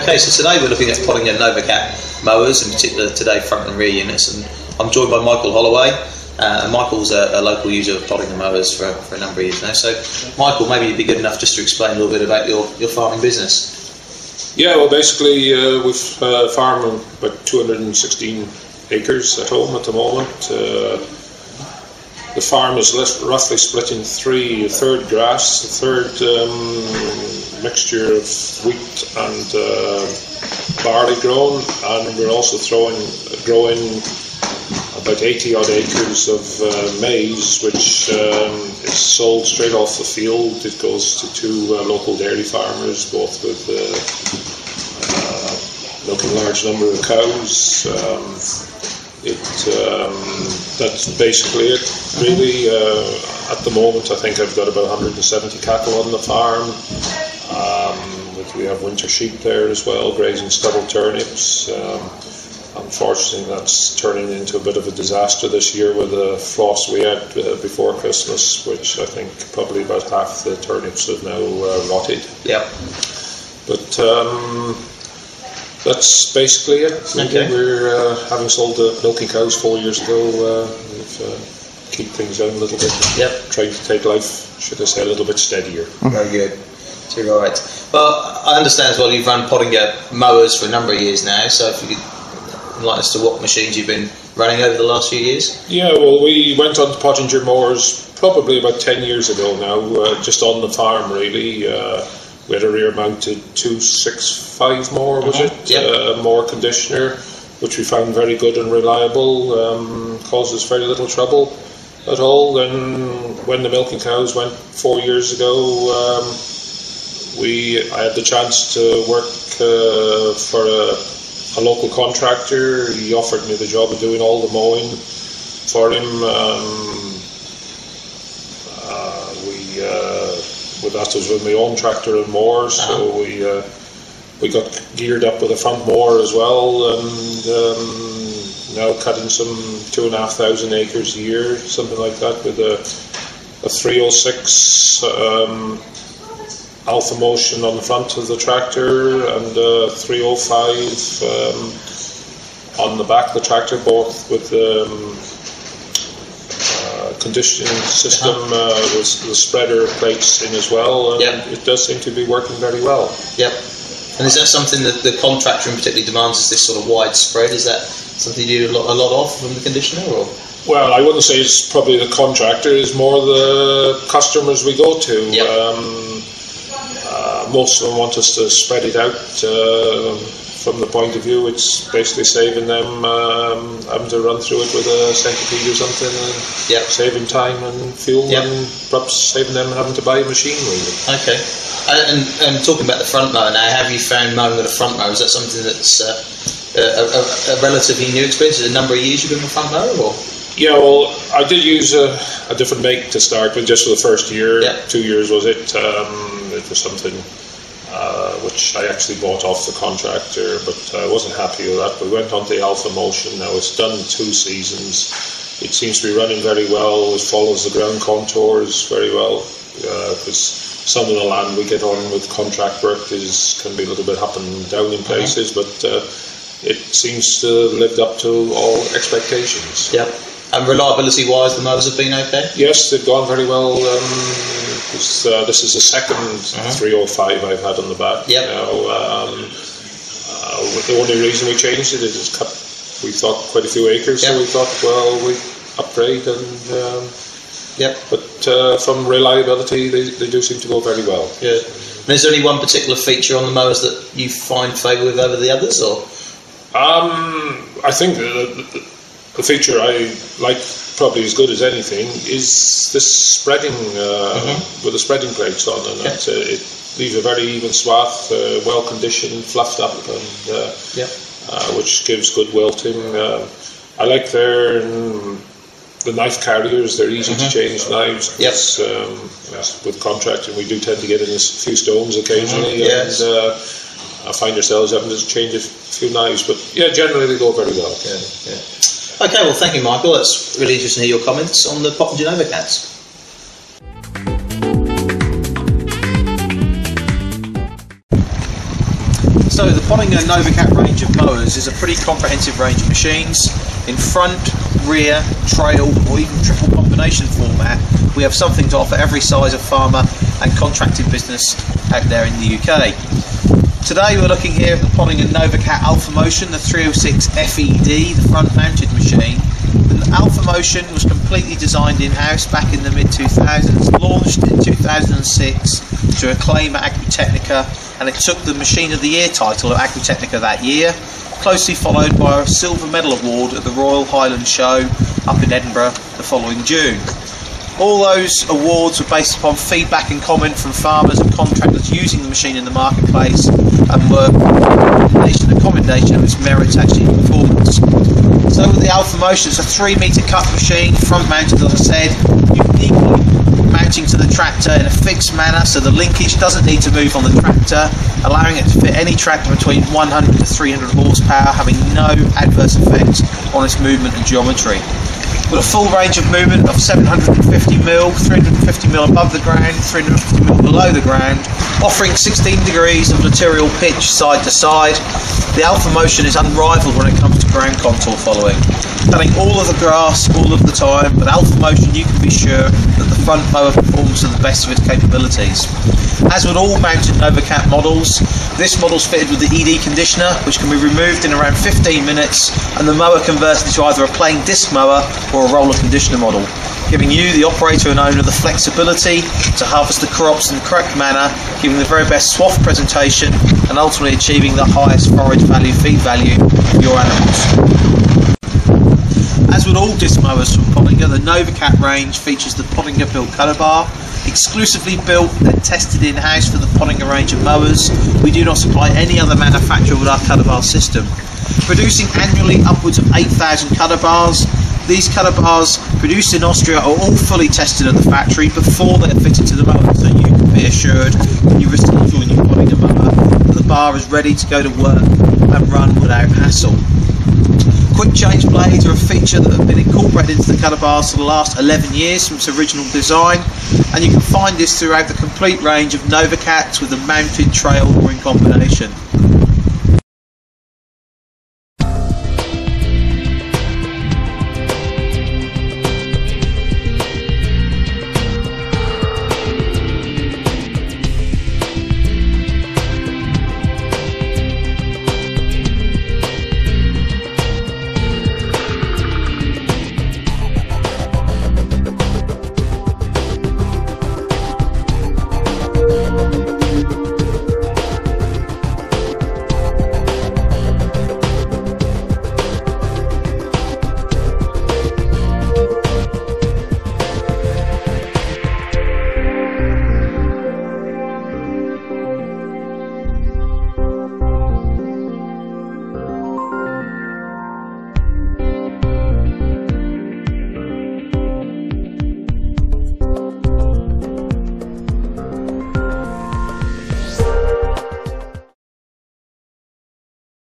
Okay, so today we're looking at Pottinger Novacat mowers, in particular today front and rear units, and I'm joined by Michael Holloway. And Michael's a local user of Pottinger mowers for a number of years now. So Michael, maybe you'd be good enough just to explain a little bit about your farming business. Yeah, well basically we've farmed about 216 acres at home at the moment. The farm is roughly split in three: a third grass, a third mixture of wheat and barley grown, and we're also growing about 80 odd acres of maize, which is sold straight off the field. It goes to two local dairy farmers, both with milking a large number of cows. That's basically it, really. At the moment, I think I've got about 170 cattle on the farm. We have winter sheep there as well, grazing stubble turnips. Unfortunately, that's turning into a bit of a disaster this year with the frost we had before Christmas, which I think probably about half the turnips have now rotted. Yep. But that's basically it. Okay. We're having sold the milking cows 4 years ago. We've keep things down a little bit. Yep. Trying to take life, should I say, a little bit steadier. Very good. Too right. Well, I understand as well you've run Pottinger mowers for a number of years now. So if you could enlighten us to what machines you've been running over the last few years. Yeah, well, we went on to Pottinger Mowers probably about 10 years ago now, just on the farm really. We had a rear-mounted 265 mower, was it? Yep. Mower conditioner, which we found very good and reliable, caused us very little trouble at all. Then when the milking cows went 4 years ago, I had the chance to work for a local contractor. He offered me the job of doing all the mowing for him. That was with my own tractor and mower, so we got geared up with a front mower as well, and now cutting some 2,500 acres a year, something like that, with a 306 Alphamotion on the front of the tractor and a 305 on the back of the tractor, both with conditioning system with the spreader plates in as well, and it does seem to be working very well. Yep. And is that something that the contractor in particular demands, is this sort of wide spread? Is that something you do a lot of from the conditioner? Or? Well, I wouldn't say it's probably the contractor, it's more the customers we go to. Yep. Most of them want us to spread it out. From the point of view, it's basically saving them having to run through it with a centipede or something, and saving time and fuel, and perhaps saving them having to buy a machine really. Okay. And talking about the front mower now, have you found mowing with a front mower, is that something that's a relatively new experience? Is it a number of years you've been with a front mower? Or? Yeah, well, I did use a different make to start with, just for the first year. 2 years was it. It was something which I actually bought off the contractor, but I wasn't happy with that. We went on to the Alphamotion. Now it's done 2 seasons. It seems to be running very well. It follows the ground contours very well, because some of the land we get on with contract work can be a little bit up and down in places, but it seems to have lived up to all expectations. Yep. And reliability-wise, the mowers have been okay? Yes, they've gone very well. This is the second 305 I've had on the back. Yep. Now, the only reason we changed it is it's cut, we thought, quite a few acres, so we thought, well, we upgrade and... But from reliability, they do seem to go very well. Good. And is there any one particular feature on the mowers that you find favour with over the others, or? I think the feature I like probably as good as anything is this spreading with the spreading plates on, and it leaves a very even swath, well conditioned, fluffed up, and which gives good wilting. I like the knife carriers. They're easy to change knives. With contracting, we do tend to get in a few stones occasionally, and I find ourselves having to change a few knives, but generally they go very well. Okay, well, thank you, Michael. That's really interesting to hear your comments on the Pottinger Novacats. So the Pottinger Novacat range of mowers is a pretty comprehensive range of machines. In front, rear, trail or even triple combination format, we have something to offer every size of farmer and contracted business out there in the UK. Today we're looking here at the Pottinger Novacat Alphamotion, the 306 FED, the front mounted machine. The Alphamotion was completely designed in-house back in the mid-2000s, launched in 2006 to acclaim at Agritechnica, and it took the Machine of the Year title at Agritechnica that year, closely followed by a silver medal award at the Royal Highland Show up in Edinburgh the following June. All those awards were based upon feedback and comment from farmers and contractors using the machine in the marketplace, and were a commendation of its merits actually in performance. So with the Alphamotion, it's a 3-metre cut machine, front mounted as I said, uniquely mounting to the tractor in a fixed manner so the linkage doesn't need to move on the tractor, allowing it to fit any tractor between 100 to 300 horsepower, having no adverse effects on its movement and geometry. With a full range of movement of 750mm, 350mm above the ground, 350mm below the ground, offering 16 degrees of lateral pitch side to side. The Alphamotion is unrivaled when it comes to ground contour following. Cutting all of the grass all of the time, but Alphamotion you can be sure that the front mower performs to the best of its capabilities. As with all mounted Novacat models, this model is fitted with the ED conditioner, which can be removed in around 15 minutes, and the mower converts into either a plain disc mower or a roller conditioner model, giving you, the operator and owner, the flexibility to harvest the crops in the correct manner, giving the very best swath presentation, and ultimately achieving the highest forage value, feed value for your animals. As with all disc mowers from Pottinger, the Novacat range features the Pottinger built cutter bar, exclusively built and tested in-house for the Pottinger range of mowers. We do not supply any other manufacturer with our cutter bar system. Producing annually upwards of 8,000 cutter bars, these cutter bars produced in Austria are all fully tested at the factory before they are fitted to the mower, so you can be assured when you receive your new Pottinger mower that the bar is ready to go to work and run without hassle. Quick change blades are a feature that have been incorporated into the cutter bars for the last 11 years from its original design, and you can find this throughout the complete range of Novacats with a mounted trail or in combination.